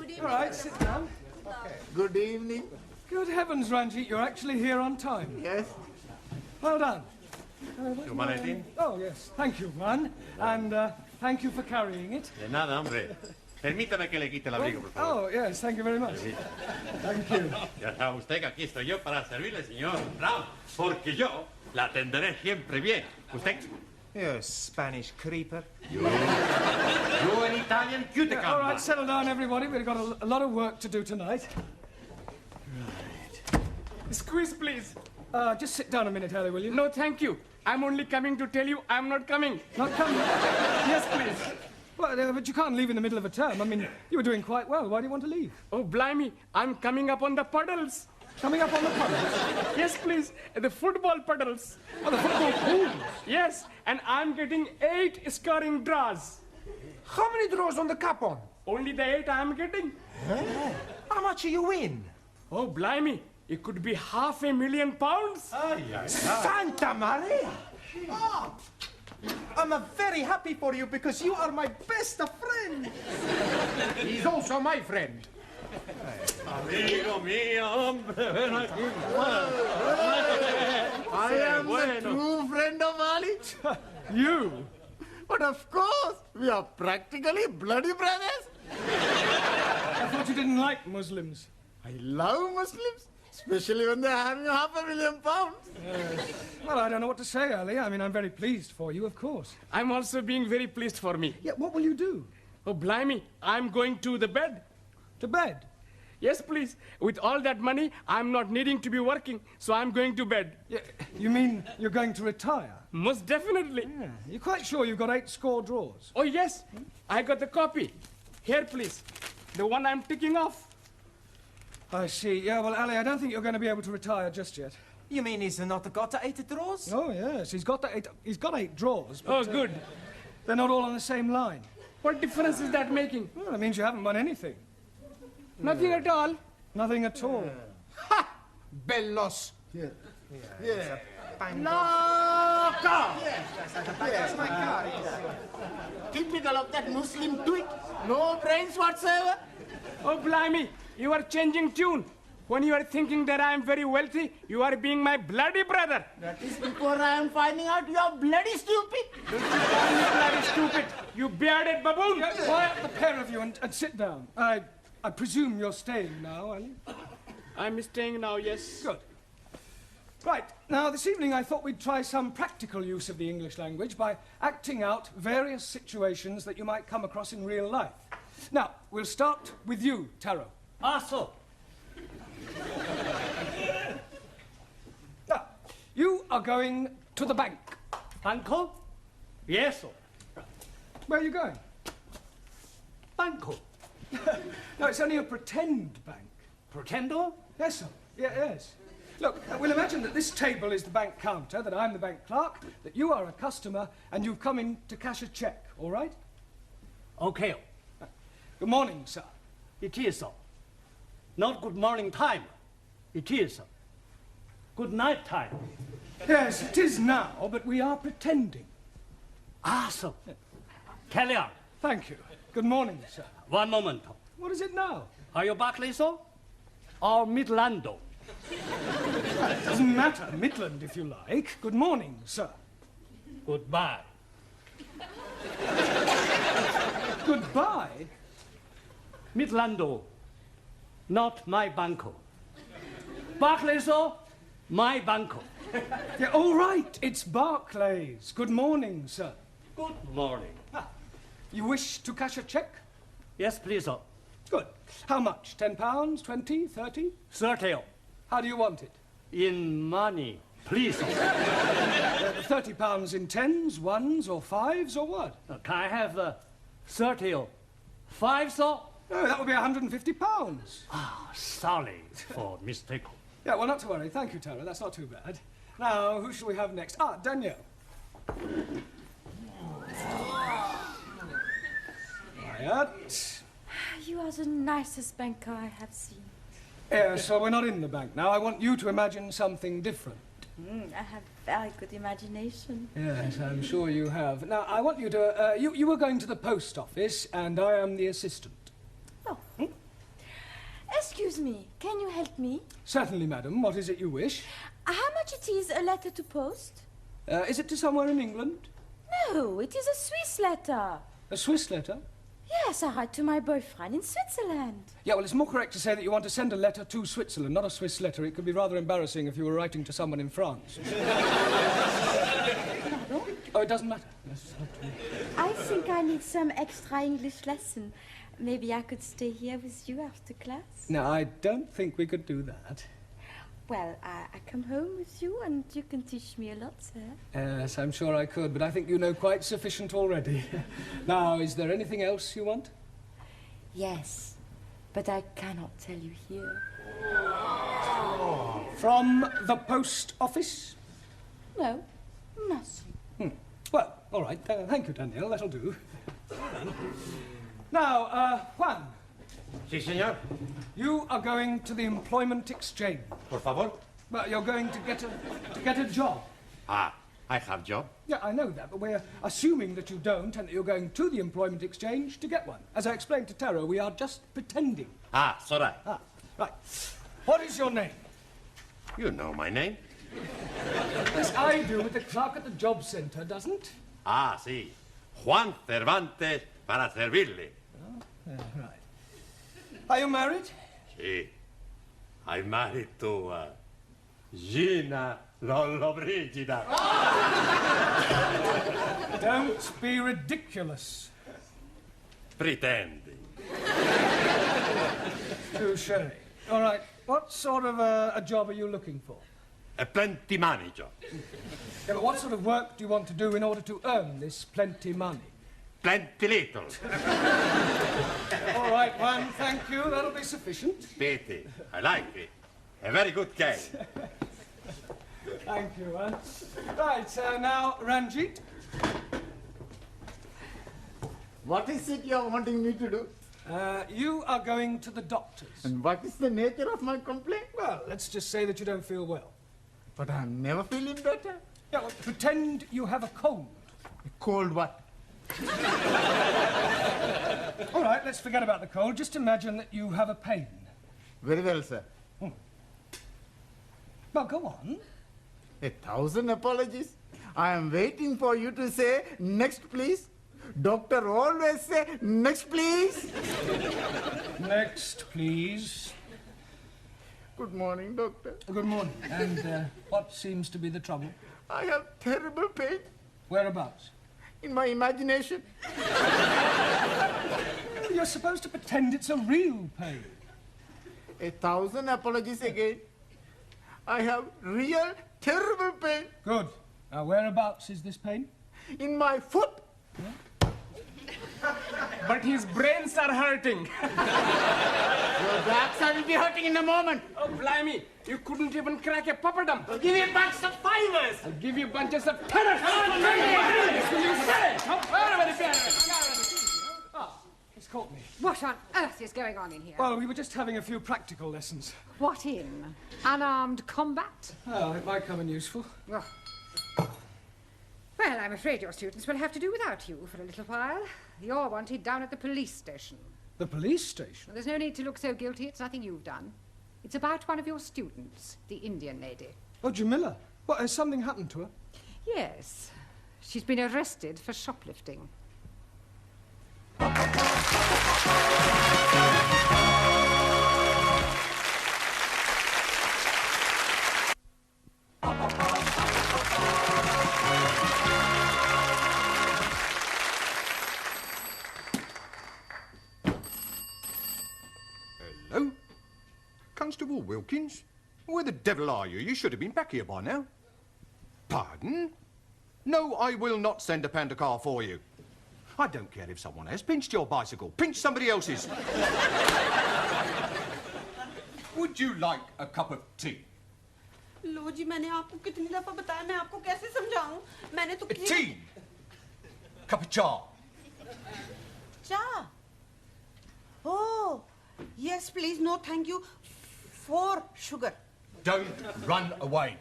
Good evening. All right, sit down. Okay. Good evening. Good heavens, Ranjit, you're actually here on time. Yes. Well done. Oh, yes. Thank you, Juan. And thank you for carrying it. De nada, hombre. Permítame que le quite el abrigo, por favor. Oh, yes, thank you very much. Thank you. Ya sabe usted que aquí estoy yo para servirle, señor Brown, porque yo la atenderé siempre bien. ¿Usted? You Spanish creeper. You an Italian cuticumber. All right, settle down, everybody. We've got a lot of work to do tonight. Right. Squeeze, please. Just sit down a minute, Harry, will you? No, thank you. I'm only coming to tell you I'm not coming. Not coming? Yes, please. Well, but you can't leave in the middle of a term. I mean, you were doing quite well. Why do you want to leave? Oh, blimey. I'm coming up on the puddles. Coming up on the puddles? Yes, please. The football puddles. Oh, the football pools? Yes, and I'm getting 8 scoring draws. How many draws on the cup on? Only the 8 I'm getting. Huh? How much you win? Oh, blimey. It could be £500,000. Santa Maria! Oh, I'm very happy for you because you are my best friend. He's also my friend. Amigo mío, hombre, ven aquí. I am the true friend of Ali. You? But of course, we are practically bloody brothers. I thought you didn't like Muslims. I love Muslims, especially when they're having £500,000. Well, I don't know what to say, Ali. I mean, I'm very pleased for you, of course. I'm also being very pleased for me. Yeah, what will you do? Oh, blimey. I'm going to the bed. To bed? Yes, please. With all that money, I'm not needing to be working, so I'm going to bed. Yeah, you mean you're going to retire? Most definitely. Yeah. You're quite sure you've got 8 score draws? Oh, yes. I got the copy. Here, please. The one I'm ticking off. I see. Yeah, well, Ali, I don't think you're going to be able to retire just yet. You mean he's not got 8 draws? Oh, yes. He's got 8 draws. But, Oh, good. They're not all on the same line. What difference is that making? Well, that means you haven't won anything. Nothing at all. Nothing at all. Ha! Bellos. Yeah. Yeah. Loco! That's my car. Typical of that Muslim twit. No brains whatsoever. Oh, blimey. You are changing tune. When you are thinking that I am very wealthy, you are being my bloody brother. That is before I am finding out you are bloody stupid. Don't you call me bloody stupid, you bearded baboon. Quiet, the pair of you, and sit down. I presume you're staying now, Ali? I'm staying now, yes. Good. Right, now this evening I thought we'd try some practical use of the English language by acting out various situations that you might come across in real life. Now, we'll start with you, Taro. So. Now, you are going to the bank. Banco? Yes, sir. Where are you going? Banco. No, it's only a pretend bank. Pretendo? Yes, sir. Yeah, yes. Look, we'll imagine that this table is the bank counter, that I'm the bank clerk, that you are a customer, and you've come in to cash a cheque, all right? Okay. Good morning, sir. It is, sir. Not good morning time. It is, sir. Good night time. Yes, it is now, but we are pretending. Sir. Carry on. Thank you. Good morning, sir. One moment. What is it now? Are you Barclay, sir? Or Midlando? Doesn't matter. Midland, if you like. Good morning, sir. Goodbye. Goodbye? Midlando. Not my banco. Barclay, sir? My banco. Yeah, all right. It's Barclays. Good morning, sir. Good morning. You wish to cash a cheque? Yes, please, sir. Good. How much? £10, 20, 30? 30. How do you want it? In money. Please, sir. £30 in 10s, 1s, or 5s, or what? Can I have 30 or 5, sir? Oh, that would be £150. Sorry for mistake. Yeah, well, not to worry. Thank you, Tara. That's not too bad. Now, who shall we have next? Danielle. Quiet. You are the nicest banker I have seen. Yes, so we're not in the bank now. I want you to imagine something different. I have very good imagination. Yes, I'm sure you have. Now, I want you to... you were going to the post office, and I am the assistant. Oh. Excuse me, can you help me? Certainly, madam. What is it you wish? How much it is a letter to post? Is it to somewhere in England? No, it is a Swiss letter. A Swiss letter? Yes, I write to my boyfriend in Switzerland. Yeah, well, it's more correct to say that you want to send a letter to Switzerland, not a Swiss letter. It could be rather embarrassing if you were writing to someone in France. Oh, it doesn't matter. Yes, I think I need some extra English lesson. Maybe I could stay here with you after class? No, I don't think we could do that. Well, I come home with you and you can teach me a lot, sir. Yes, I'm sure I could, but I think you know quite sufficient already. Now, is there anything else you want? Yes, but I cannot tell you here. From the post office? No, nothing. Well, all right. Thank you, Danielle. That'll do. Now, Juan, Sí, señor. you are going to the employment exchange. Por favor. Well, you're going to get a job. Ah, I have job. Yeah, I know that, but we're assuming that you don't and that you're going to the employment exchange to get one. As I explained to Tara, we are just pretending. Ah, it's all right. Ah, right. What is your name? You know my name. Yes, I do, but the clerk at the job centre doesn't. Ah, sí. Juan Cervantes para servirle. Right. Are you married? Sí. I'm married to Gina Lollobrigida. Don't be ridiculous. Pretending. Touché. All right. What sort of a job are you looking for? A plenty money job. Yeah, but what sort of work do you want to do in order to earn this plenty money? Plenty little. All right, Juan, thank you. That'll be sufficient. Pity. I like it. A very good game. Thank you, Juan. Right, now, Ranjit. What is it you are wanting me to do? You are going to the doctor's. And what is the nature of my complaint? Well, let's just say that you don't feel well. But I'm never feeling better. Yeah, well, pretend you have a cold. A cold what? All right, let's forget about the cold. Just imagine that you have a pain. Very well, sir. Well, go on. 1,000 apologies. I am waiting for you to say, next please. Doctor always say, next please. Next, please. Good morning, doctor. Good morning. And what seems to be the trouble? I have terrible pain Whereabouts? in my imagination. You're supposed to pretend it's a real pain. 1,000 apologies again. I have real terrible pain Good. Now, whereabouts is this pain? in my foot. But his brains are hurting. Your backside will be hurting in a moment. Oh, blimey. You couldn't even crack a papadum. I'll give you a bunch of fivers. I'll give you bunches of tenors. He's caught me. What on earth is going on in here? Well, we were just having a few practical lessons. What in? Unarmed combat? Oh, it might come in useful. Oh. Well, I'm afraid your students will have to do without you for a little while. You're wanted down at the police station. The police station? Well, there's no need to look so guilty. It's nothing you've done. It's about one of your students, the Indian lady. Oh, Jamila. What, has something happened to her? Yes. She's been arrested for shoplifting. Hello? Constable Wilkins? Where the devil are you? You should have been back here by now. Pardon? No, I will not send a panda car for you. I don't care if someone has pinched your bicycle. Pinch somebody else's. Would you like a cup of tea? लो जी मैंने आपको कितनी दफा बताया मैं आपको कैसे समझाऊं मैंने तो Tea! Cup of cha. चा oh yes please no thank you for sugar Don't run away.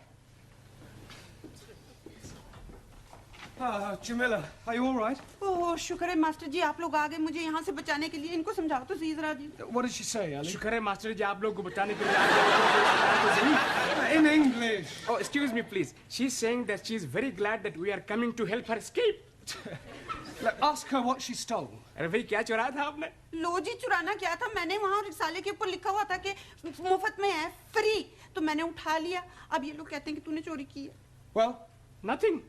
Jamila, are you all right? ओह शुक्र है मास्टर जी आप लोग आ गए मुझे यहाँ से बचाने के लिए इनको समझाओ तो सही जरा जी What did she say, Ali? शुक्र है मास्टर जी आप लोग को बचाने के लिए आ गए। In English. Oh, excuse me, please. She's saying that she's very glad that we are coming to help her escape. Look, ask her what she stole. अरे भाई क्या चुराया था आपने? लो जी चुराना क्या था मैंने वहाँ रिसाले के ऊपर लिखा हुआ था कि मुफ्त में है फ्री तो मैंने उठा लिया अब ये लोग कहते हैं कि तूने चोरी की है Well, Nothing.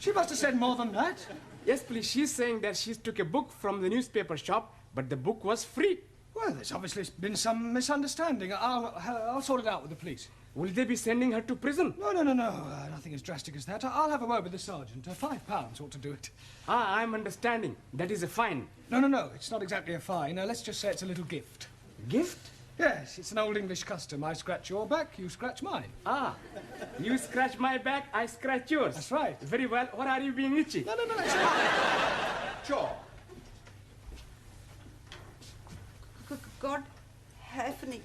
she must have said more than that. Yes, please. She's saying that she took a book from the newspaper shop, but the book was free. Well, there's obviously been some misunderstanding. I'll sort it out with the police. Will they be sending her to prison? No. Nothing as drastic as that. I'll have a word with the sergeant. £5 ought to do it. Ah, I'm understanding. That is a fine. No. It's not exactly a fine. Let's just say it's a little gift. Gift? Yes, it's an old English custom. I scratch your back, you scratch mine. Ah, you scratch my back, I scratch yours. That's right. Very well. What are you being itchy? No, it's fine. Sure. God help me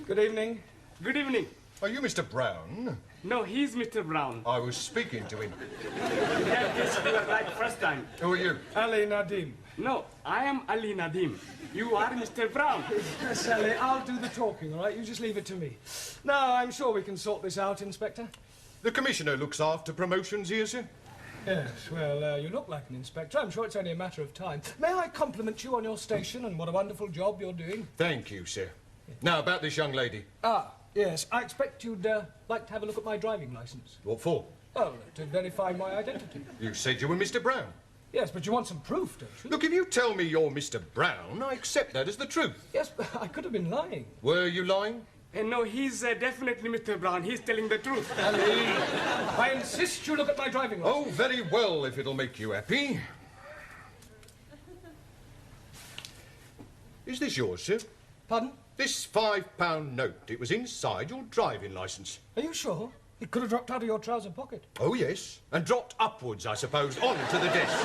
Good evening. Good evening. Are you Mr. Brown? No, he's Mr. Brown. I was speaking to him. In that case, you were right first time. Who are you? Ali Nadim. No, I am Ali Nadim. You are Mr. Brown. Yes, Ali, I'll do the talking, all right? You just leave it to me. No, I'm sure we can sort this out, Inspector. The Commissioner looks after promotions here, sir. Yes, well, you look like an inspector. I'm sure it's only a matter of time. May I compliment you on your station and what a wonderful job you're doing? Thank you, sir. Now, about this young lady. Ah, yes. I expect you'd like to have a look at my driving licence. What for? Oh, to verify my identity. You said you were Mr. Brown. Yes, but you want some proof, don't you? Look, if you tell me you're Mr. Brown, I accept that as the truth. Yes, but I could have been lying. Were you lying? No, he's definitely Mr. Brown. He's telling the truth. Ali, I insist you look at my driving licence. Oh, very well, if it'll make you happy. Is this yours, sir? Pardon? This £5 note, it was inside your driving licence. Are you sure? It could have dropped out of your trouser pocket. Oh, yes. And dropped upwards, I suppose, onto the desk.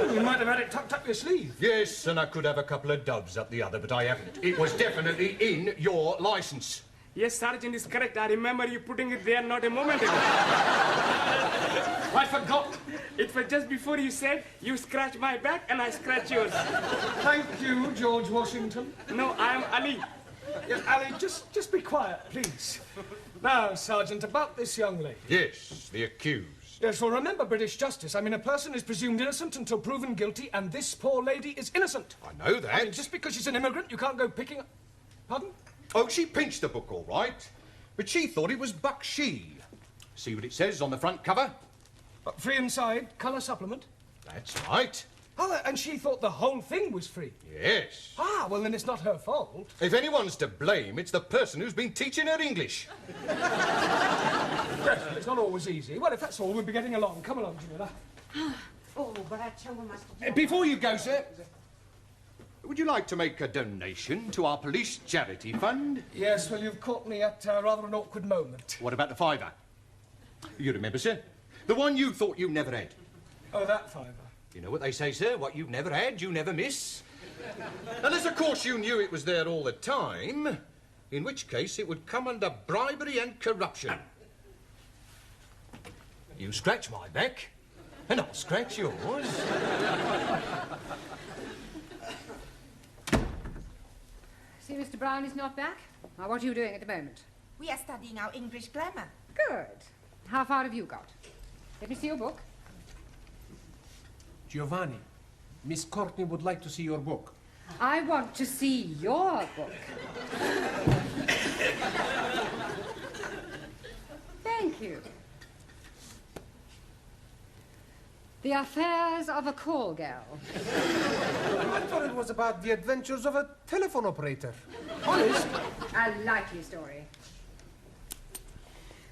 Oh, you might have had it tucked up your sleeve. Yes, and I could have a couple of dubs up the other, but I haven't. It was definitely in your licence. Yes, Sergeant is correct. I remember you putting it there not a moment ago. I forgot. It was just before you said, you scratch my back and I scratch yours. Thank you, George Washington. No, I am Ali. Yes, Ali, just be quiet, please. Now, Sergeant, about this young lady. Yes, the accused. Yes, well, remember British justice. I mean, a person is presumed innocent until proven guilty, and this poor lady is innocent. I know that. I mean, just because she's an immigrant, you can't go picking... Pardon? Oh, she pinched the book, all right. But she thought it was Bakshi. See what it says on the front cover? Free inside, colour supplement. That's right. Oh, and she thought the whole thing was free. Yes. Ah, well, then it's not her fault. If anyone's to blame, it's the person who's been teaching her English. Yes, well, it's not always easy. Well, if that's all, we'll be getting along. Come along, Jamila. Oh, but I tell you, Master. Before you go, sir, would you like to make a donation to our police charity fund? Yes, well, you've caught me at rather an awkward moment. What about the £5? You remember, sir? The one you thought you never had. Oh, that £5. You know what they say, sir? What you've never had, you never miss. Unless, of course, you knew it was there all the time, in which case it would come under bribery and corruption. You scratch my back, and I'll scratch yours. See, Mr. Brown is not back. Now, what are you doing at the moment? We are studying our English grammar. Good. How far have you got? Let me see your book. Giovanni, Miss Courtney would like to see your book. I want to see your book. Thank you. The Affairs of a Call Girl. I thought it was about the adventures of a telephone operator. Honest? A likely story.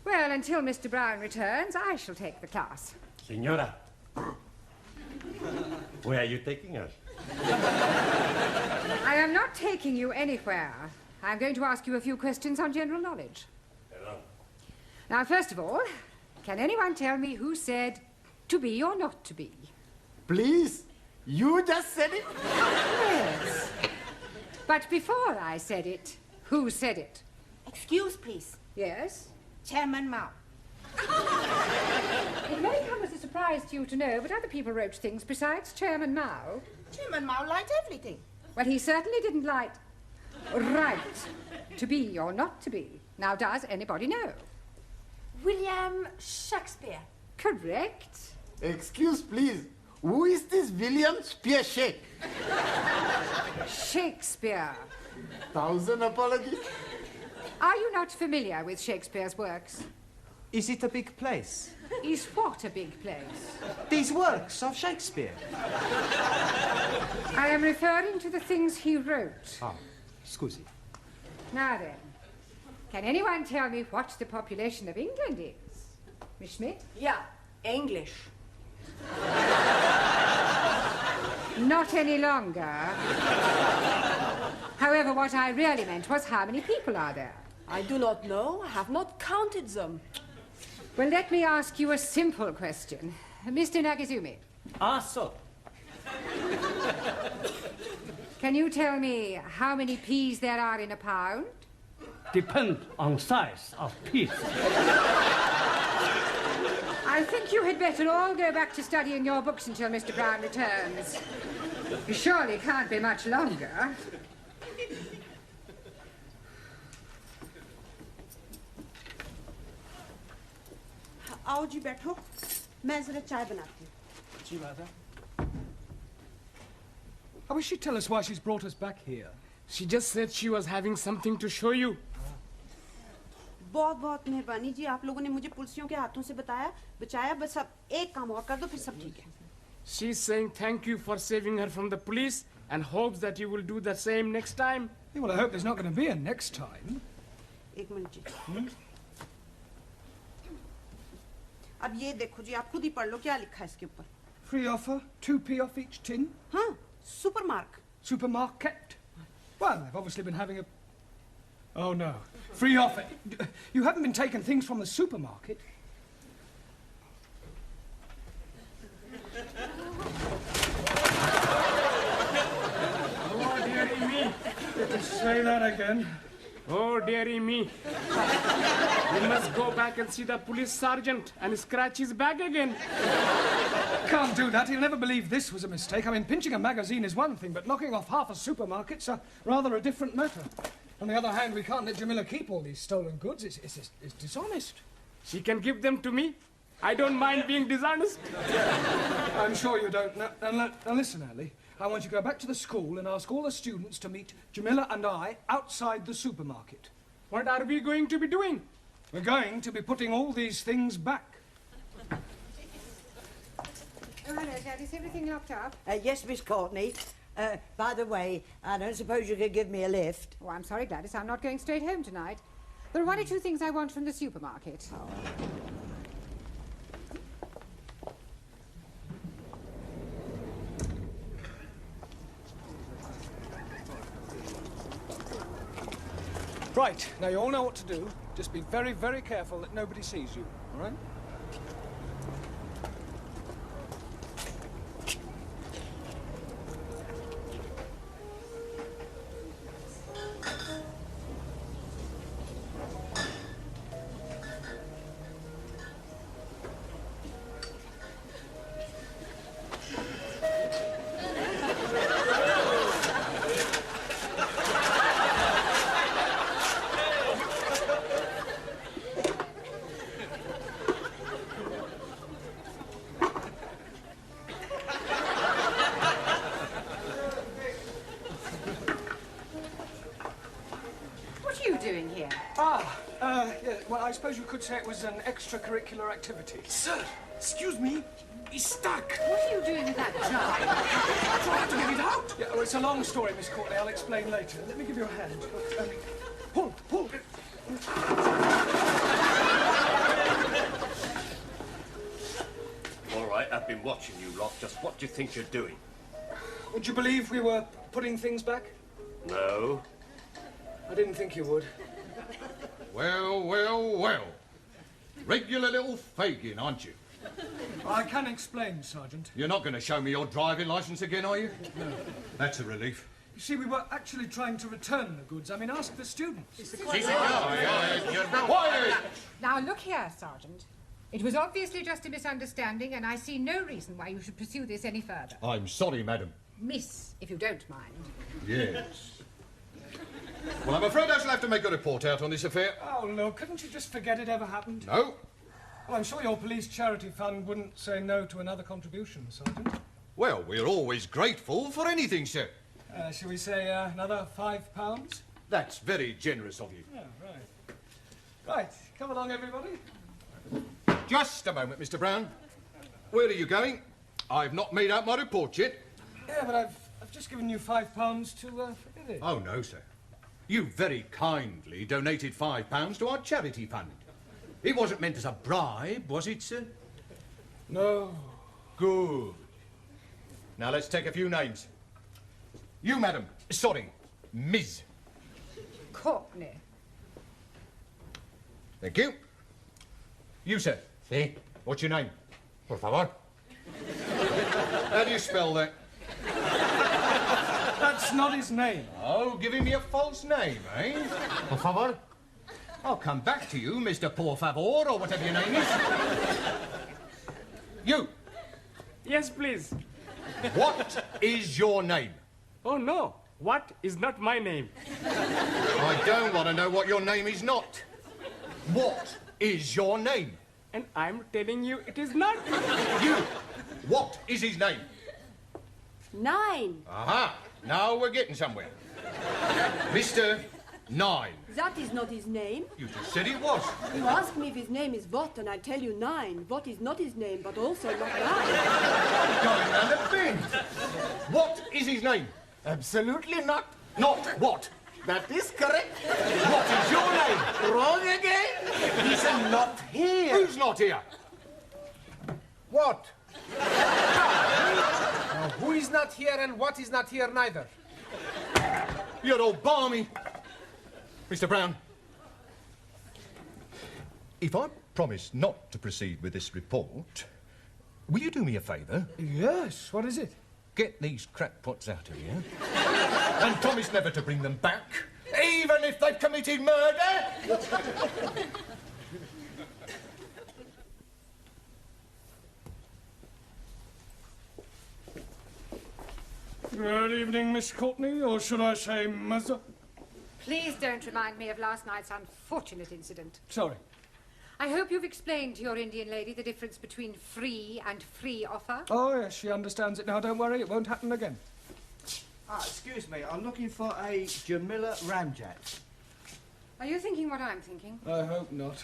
Well, until Mr. Brown returns, I shall take the class. Señora, where are you taking us? I am not taking you anywhere. I'm going to ask you a few questions on general knowledge. Hello. Now, first of all, can anyone tell me who said to be or not to be? Please, you just said it. Yes. But before I said it, who said it? Excuse, please. Yes? Chairman Mao. It may come as a surprise to you to know, but other people wrote things besides Chairman Mao. Chairman Mao liked everything. Well, he certainly didn't like right to be or not to be. Now, does anybody know? William Shakespeare. Correct. Excuse, please. Who is this William Spearshake? Shakespeare. 1,000 apologies. Are you not familiar with Shakespeare's works? Is it a big place? Is what a big place? These works of Shakespeare. I am referring to the things he wrote. Ah, scusi. Now then, can anyone tell me what the population of England is? Miss Schmidt? Yeah, English. Not any longer. However, what I really meant was how many people are there? I do not know. I have not counted them. Well, let me ask you a simple question. Mr. Nagazumi. Ah, so. Can you tell me how many peas there are in a pound? Depend on size of piece. I think you had better all go back to studying your books until Mr. Brown returns. He surely can't be much longer. आओ जी बैठो मैं जरा चाय बनाती हूँ जी Radha. I wish she'd tell us why she's brought us back here. She just said she was having something to show you. बहुत बहुत मेहरबानी जी आप लोगों ने मुझे पुलिसियों के हाथों से बचाया बस अब एक काम और कर दो फिर सब ठीक है She's saying thank you for saving her from the police and hopes that you will do the same next time. Yeah, well, I hope there's not going to be a next time. एक minute जी अब ये देखो जी आप खुद ही पढ़ लो क्या लिखा है इसके ऊपर Free offer, 2p off each tin. हाँ सुपरमार्क Supermarket. Well, they've obviously been having a... Oh, no. Free offer. You haven't been taking things from the supermarket? Oh, dearie me. Say that again. Oh, dearie me. We must go back and see the police sergeant and scratch his back again. Can't do that. He'll never believe this was a mistake. I mean, pinching a magazine is one thing, but knocking off half a supermarket's rather a different matter. On the other hand, we can't let Jamila keep all these stolen goods. It's dishonest. She can give them to me. I don't mind being dishonest. I'm sure you don't. Now listen, Ali. I want you to go back to the school and ask all the students to meet Jamila and I outside the supermarket. What are we going to be doing? We're going to be putting all these things back. Oh, hello, Dad. Is everything locked up? Yes, Miss Courtney. By the way, I don't suppose you could give me a lift. Oh, I'm sorry, Gladys. I'm not going straight home tonight. There are one or two things I want from the supermarket. Oh. Right, now you all know what to do. Just be very, very careful that nobody sees you, all right? I suppose you could say it was an extracurricular activity. Sir, excuse me. He's stuck. What are you doing with that jar? Trying to get it out. Yeah, well, it's a long story, Miss Courtney. I'll explain later. Let me give you a hand. Pull. All right, I've been watching you lot. Just what do you think you're doing? Would you believe we were putting things back? No. I didn't think you would. Well. Regular little Fagin, aren't you? I can explain, Sergeant. You're not going to show me your driving licence again, are you? No. That's a relief. You see, we were actually trying to return the goods. I mean, ask the students. Now, look here, Sergeant. It was obviously just a misunderstanding, and I see no reason why you should pursue this any further. I'm sorry, madam. Miss, if you don't mind. Yes. Well, I'm afraid I shall have to make a report out on this affair. Oh, look, couldn't you just forget it ever happened? No. Well, I'm sure your police charity fund wouldn't say no to another contribution, Sergeant. Well, we're always grateful for anything, sir. Shall we say another £5? That's very generous of you. Yeah, right. Right, come along, everybody. Just a moment, Mr. Brown. Where are you going? I've not made out my report yet. Yeah, but I've just given you £5 to forget it. Oh, no, sir. You very kindly donated £5 to our charity fund. It wasn't meant as a bribe, was it, sir? No. Good. Now, let's take a few names. You, madam. Sorry, Ms. Courtney. Thank you. You, sir. Sí. What's your name? Por favor. How do you spell that? That's not his name. Oh, giving me a false name, eh? Por favor. I'll come back to you, Mr. Por Favor, or whatever your name is. You. Yes, please. What is your name? Oh, no. What is not my name? I don't want to know what your name is not. What is your name? And I'm telling you it is not. You. What is his name? 9. Aha. Now we're getting somewhere. Mr. 9. That is not his name. You just said it was. You ask me if his name is what, and I tell you 9. What is not his name, but also not 9. Going round a bend. What is his name? Absolutely not. Not what? That is correct. What is your name? Wrong again. He's not here. Who's not here? What? Now, who is not here and what is not here neither? You're all balmy. Mr. Brown, if I promise not to proceed with this report, will you do me a favour? Yes, what is it? Get these crackpots out of here and promise never to bring them back, even if they've committed murder. Good evening, Miss Courtney, or should I say Mother? Please don't remind me of last night's unfortunate incident. Sorry. I hope you've explained to your Indian lady the difference between free and free offer. Oh, yes, she understands it now. Don't worry, it won't happen again. Excuse me, I'm looking for a Jamila Ramjet. Are you thinking what I'm thinking? I hope not.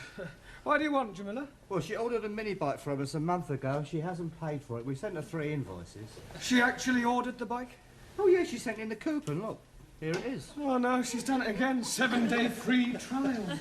Why do you want, Jamila? Well, she ordered a mini bike from us a month ago. She hasn't paid for it. We sent her 3 invoices. She actually ordered the bike? Oh, yeah, she sent in the coupon. Look, here it is. Oh, no, she's done it again. 7-day free trial.